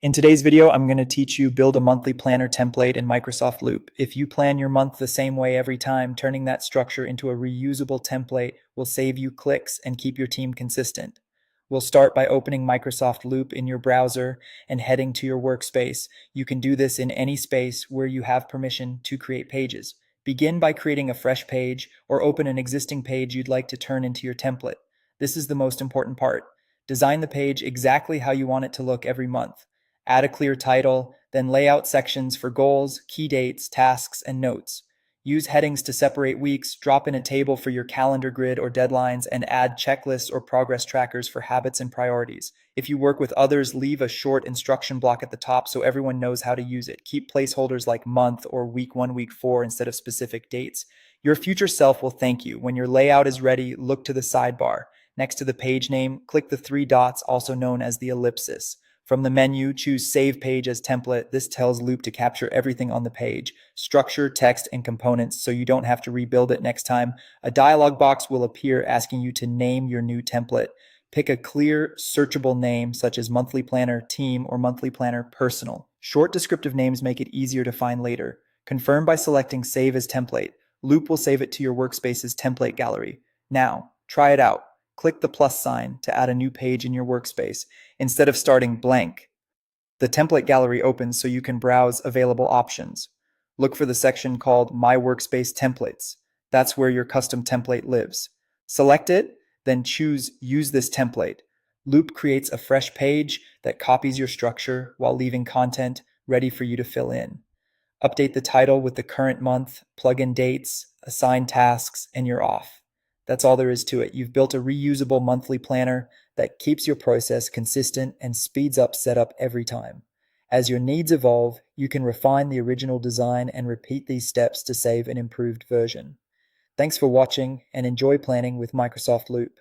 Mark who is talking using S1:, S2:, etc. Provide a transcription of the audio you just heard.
S1: In today's video, I'm going to teach you build a monthly planner template in Microsoft Loop. If you plan your month the same way every time, turning that structure into a reusable template will save you clicks and keep your team consistent. We'll start by opening Microsoft Loop in your browser and heading to your workspace. You can do this in any space where you have permission to create pages. Begin by creating a fresh page or open an existing page you'd like to turn into your template. This is the most important part. Design the page exactly how you want it to look every month. Add a clear title, then lay out sections for goals, key dates, tasks, and notes. Use headings to separate weeks, drop in a table for your calendar grid or deadlines, and add checklists or progress trackers for habits and priorities. If you work with others, leave a short instruction block at the top so everyone knows how to use it. Keep placeholders like month or week 1, week 4 instead of specific dates. Your future self will thank you. When your layout is ready, look to the sidebar. Next to the page name, click the 3 dots, also known as the ellipsis. From the menu, choose Save Page as Template. This tells Loop to capture everything on the page, structure, text, and components so you don't have to rebuild it next time. A dialog box will appear asking you to name your new template. Pick a clear, searchable name such as Monthly Planner Team or Monthly Planner Personal. Short descriptive names make it easier to find later. Confirm by selecting Save as Template. Loop will save it to your workspace's template gallery. Now, try it out. Click the plus sign to add a new page in your workspace. Instead of starting blank, the template gallery opens so you can browse available options. Look for the section called My Workspace Templates. That's where your custom template lives. Select it, then choose Use this template. Loop creates a fresh page that copies your structure while leaving content ready for you to fill in. Update the title with the current month, plug in dates, assign tasks, and you're off. That's all there is to it. You've built a reusable monthly planner that keeps your process consistent and speeds up setup every time. As your needs evolve, you can refine the original design and repeat these steps to save an improved version. Thanks for watching and enjoy planning with Microsoft Loop.